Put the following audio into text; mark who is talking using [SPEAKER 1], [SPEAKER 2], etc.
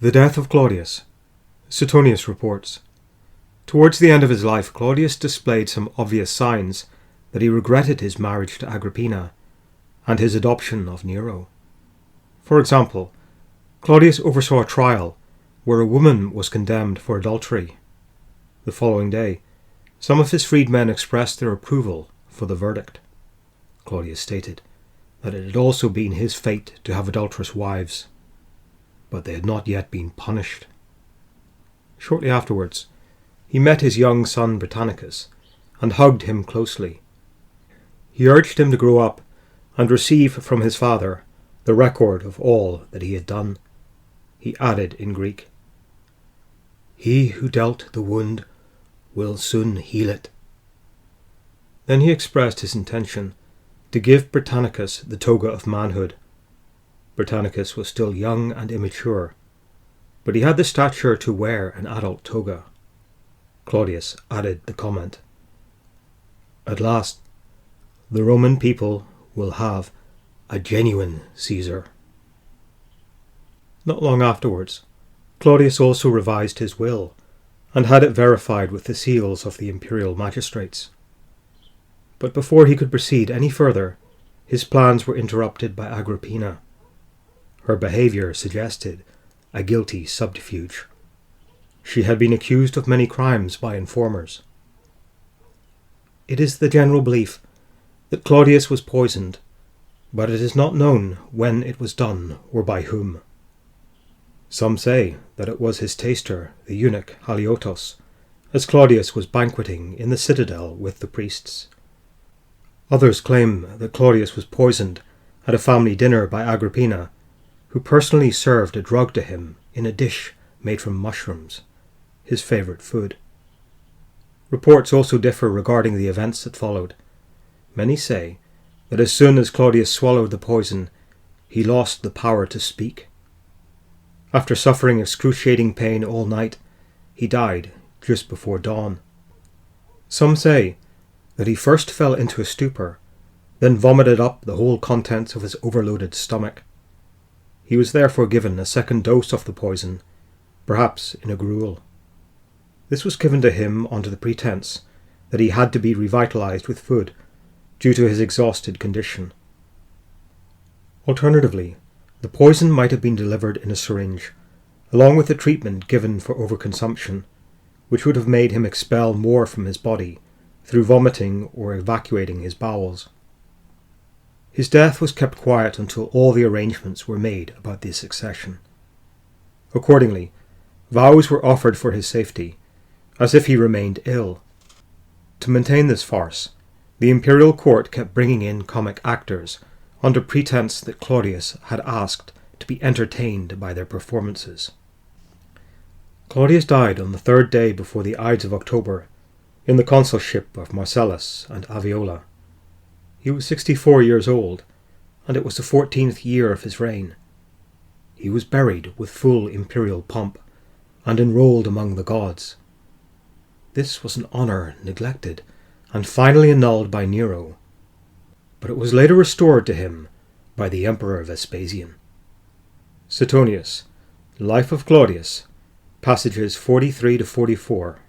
[SPEAKER 1] The death of Claudius. Suetonius reports. Towards the end of his life, Claudius displayed some obvious signs that he regretted his marriage to Agrippina and his adoption of Nero. For example, Claudius oversaw a trial where a woman was condemned for adultery. The following day, some of his freedmen expressed their approval for the verdict. Claudius stated that it had also been his fate to have adulterous wives, but they had not yet been punished. Shortly afterwards, he met his young son Britannicus and hugged him closely. He urged him to grow up and receive from his father the record of all that he had done. He added in Greek, "He who dealt the wound will soon heal it." Then he expressed his intention to give Britannicus the toga of manhood. Britannicus was still young and immature, but he had the stature to wear an adult toga. Claudius added the comment, "At last, the Roman people will have a genuine Caesar." Not long afterwards, Claudius also revised his will and had it verified with the seals of the imperial magistrates. But before he could proceed any further, his plans were interrupted by Agrippina. Her behaviour suggested a guilty subterfuge. She had been accused of many crimes by informers. It is the general belief that Claudius was poisoned, but it is not known when it was done or by whom. Some say that it was his taster, the eunuch Haliotos, as Claudius was banqueting in the citadel with the priests. Others claim that Claudius was poisoned at a family dinner by Agrippina, who personally served a drug to him in a dish made from mushrooms, his favourite food. Reports also differ regarding the events that followed. Many say that as soon as Claudius swallowed the poison, he lost the power to speak. After suffering excruciating pain all night, he died just before dawn. Some say that he first fell into a stupor, then vomited up the whole contents of his overloaded stomach. He was therefore given a second dose of the poison, perhaps in a gruel. This was given to him under the pretense that he had to be revitalized with food due to his exhausted condition. Alternatively, the poison might have been delivered in a syringe, along with the treatment given for overconsumption, which would have made him expel more from his body through vomiting or evacuating his bowels. His death was kept quiet until all the arrangements were made about the succession. Accordingly, vows were offered for his safety, as if he remained ill. To maintain this farce, the imperial court kept bringing in comic actors under pretense that Claudius had asked to be entertained by their performances. Claudius died on the third day before the Ides of October, in the consulship of Marcellus and Aviola. He was 64 years old, and it was the 14th year of his reign. He was buried with full imperial pomp, and enrolled among the gods. This was an honour neglected, and finally annulled by Nero, but it was later restored to him by the Emperor Vespasian. Suetonius, Life of Claudius, passages 43 to 44.